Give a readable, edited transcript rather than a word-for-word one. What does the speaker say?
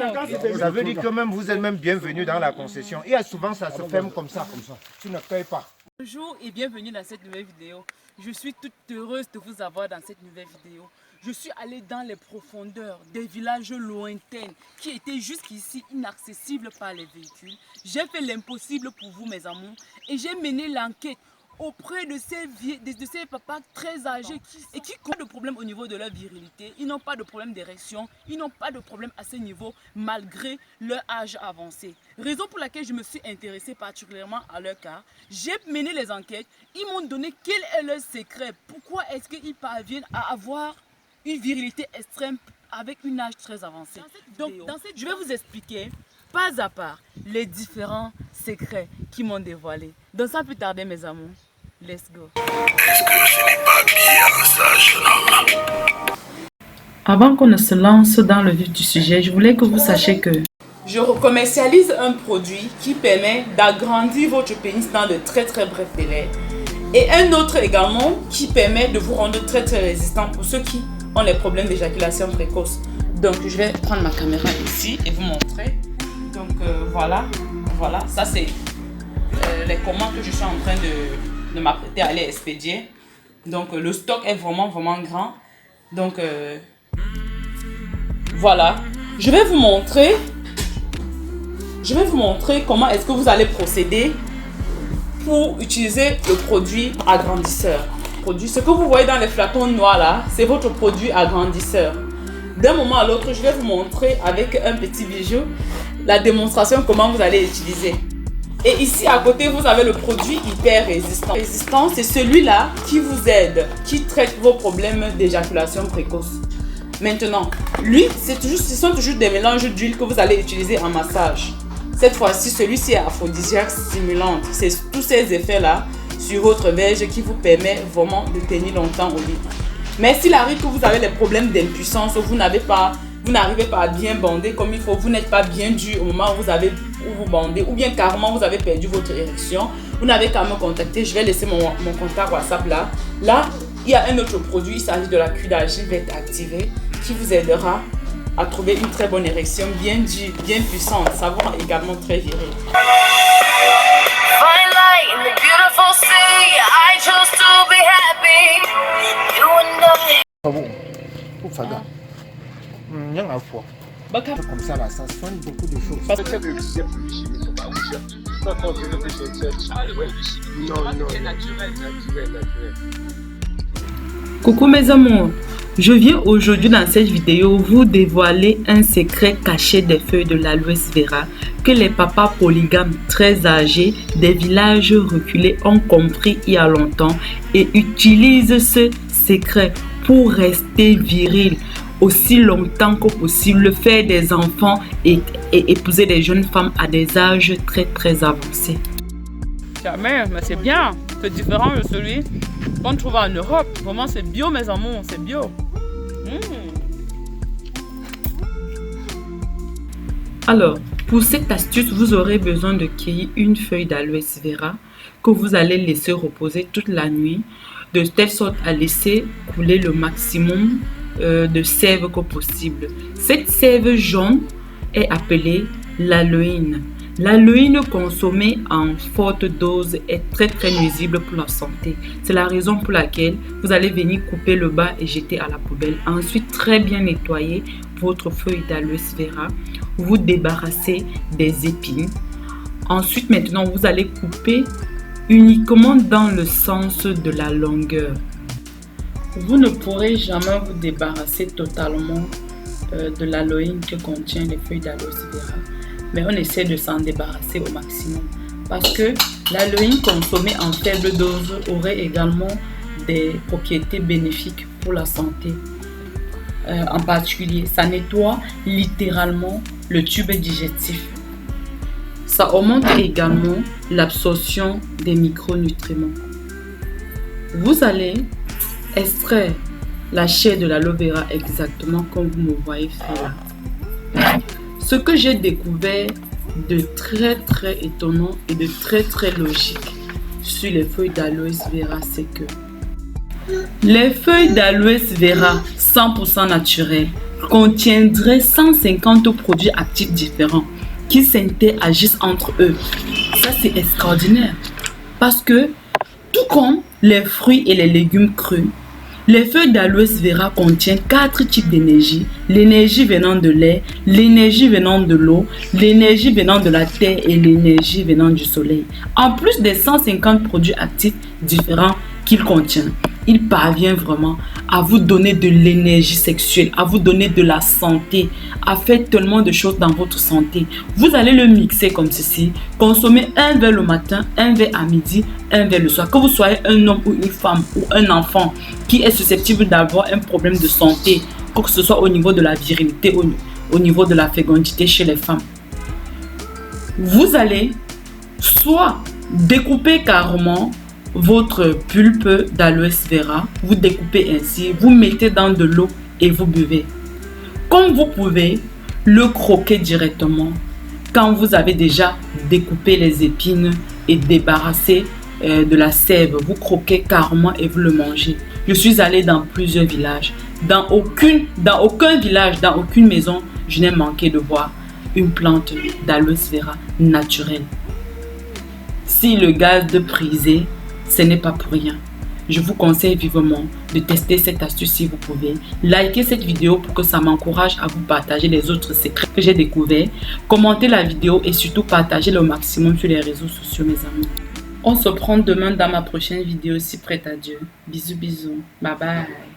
Ça veut dire que même vous êtes même bienvenue dans la concession. Et souvent ça se ferme comme ça. Tu ne payes pas. Bonjour et bienvenue dans cette nouvelle vidéo. Je suis toute heureuse de vous avoir dans cette nouvelle vidéo. Je suis allée dans les profondeurs des villages lointains qui étaient jusqu'ici inaccessibles par les véhicules. J'ai fait l'impossible pour vous mes amours et j'ai mené l'enquête auprès de ces papas très âgés qui ont de problèmes au niveau de leur virilité. Ils n'ont pas de problème d'érection, ils n'ont pas de problème à ce niveau malgré leur âge avancé. Raison pour laquelle je me suis intéressée particulièrement à leur cas. J'ai mené les enquêtes, ils m'ont donné quel est leur secret. Pourquoi est-ce qu'ils parviennent à avoir une virilité extrême avec une âge très avancé. Donc je vais vous expliquer pas à pas les différents secrets qui m'ont dévoilé. Donc sans plus tarder mes amours, let's go. Est-ce que je n'ai pas bien ça, jeune homme? Avant qu'on ne se lance dans le vif du sujet, je voulais que vous sachiez que je commercialise un produit qui permet d'agrandir votre pénis dans de très brefs délais. Et un autre également qui permet de vous rendre très résistant pour ceux qui ont les problèmes d'éjaculation précoce. Donc je vais prendre ma caméra ici et vous montrer. Donc voilà, ça c'est les commandes que je suis en train de m'apprêter à aller expédier. Donc le stock est vraiment grand. Donc voilà, je vais vous montrer comment est-ce que vous allez procéder pour utiliser le produit agrandisseur. Ce que vous voyez dans les flacons noirs là, c'est votre produit agrandisseur. D'un moment à l'autre, je vais vous montrer avec un petit bijou la démonstration comment vous allez utiliser. Et ici à côté, vous avez le produit hyper résistant. Résistant, c'est celui-là qui vous aide, qui traite vos problèmes d'éjaculation précoce. Maintenant, lui, ce sont toujours des mélanges d'huile que vous allez utiliser en massage. Cette fois-ci, celui-ci est aphrodisiaque stimulante. C'est tous ces effets-là sur votre verge qui vous permet vraiment de tenir longtemps au lit. Mais s'il arrive que vous avez des problèmes d'impuissance, vous n'arrivez pas à bien bander comme il faut, vous n'êtes pas bien dû au moment où vous bandez, ou bien carrément vous avez perdu votre érection, vous n'avez qu'à me contacter. Je vais laisser mon contact WhatsApp là. Là, il y a un autre produit, il s'agit de la cuve d'argile verte activée qui vous aidera à trouver une très bonne érection, bien due, bien puissante. Ça vous rend également très viril. Comme ça là, ça soigne beaucoup de choses. Coucou mes amours, je viens aujourd'hui dans cette vidéo vous dévoiler un secret caché des feuilles de l'aloe vera que les papas polygames très âgés des villages reculés ont compris il y a longtemps et utilisent ce secret pour rester viril aussi longtemps que possible, faire des enfants et épouser des jeunes femmes à des âges très avancés. Jamais, mais c'est bien, c'est différent de celui qu'on trouve en Europe. Vraiment, c'est bio mes amours, c'est bio. Alors, pour cette astuce, vous aurez besoin de cueillir une feuille d'aloe vera que vous allez laisser reposer toute la nuit, de telle sorte à laisser couler le maximum de sève que possible. Cette sève jaune est appelée l'aloïne. L'aloïne consommée en forte dose est très nuisible pour la santé. C'est la raison pour laquelle vous allez venir couper le bas et jeter à la poubelle. Ensuite, très bien nettoyer votre feuille d'aloe vera. Vous débarrassez des épines. Ensuite, maintenant, vous allez couper uniquement dans le sens de la longueur. Vous ne pourrez jamais vous débarrasser totalement de l'aloïne que contient les feuilles d'aloe vera. Mais on essaie de s'en débarrasser au maximum. Parce que l'aloïne consommée en faible dose aurait également des propriétés bénéfiques pour la santé. En particulier, ça nettoie littéralement le tube digestif. Ça augmente également l'absorption des micronutriments. Vous allez extraire la chair de l'aloe vera exactement comme vous me voyez faire là. Ce que j'ai découvert de très étonnant et de très logique sur les feuilles d'aloe vera, c'est que les feuilles d'aloe vera 100% naturelles contiendrait 150 produits actifs différents qui s'interagissent entre eux. Ça, c'est extraordinaire. Parce que, tout comme les fruits et les légumes crus, les feuilles d'aloe vera contiennent 4 types d'énergie. L'énergie venant de l'air, l'énergie venant de l'eau, l'énergie venant de la terre et l'énergie venant du soleil. En plus des 150 produits actifs différents qu'il contient, il parvient vraiment à vous donner de l'énergie sexuelle, à vous donner de la santé, à faire tellement de choses dans votre santé. Vous allez le mixer comme ceci. Consommez un verre le matin, un verre à midi, un verre le soir. Que vous soyez un homme ou une femme ou un enfant qui est susceptible d'avoir un problème de santé, que ce soit au niveau de la virilité, au niveau de la fécondité chez les femmes. Vous allez soit découper carrément votre pulpe d'aloe vera, vous découpez ainsi, vous mettez dans de l'eau et vous buvez. Comme vous pouvez le croquer directement quand vous avez déjà découpé les épines et débarrassé de la sève, vous croquez carrément et vous le mangez. Je suis allée dans plusieurs villages. Dans aucun village, dans aucune maison, je n'ai manqué de voir une plante d'aloe vera naturelle. Si le gaz de prisé, ce n'est pas pour rien. Je vous conseille vivement de tester cette astuce si vous pouvez. Likez cette vidéo pour que ça m'encourage à vous partager les autres secrets que j'ai découverts. Commentez la vidéo et surtout partagez le maximum sur les réseaux sociaux, mes amis. On se prend demain dans ma prochaine vidéo si prête à Dieu. Bisous, bisous. Bye bye.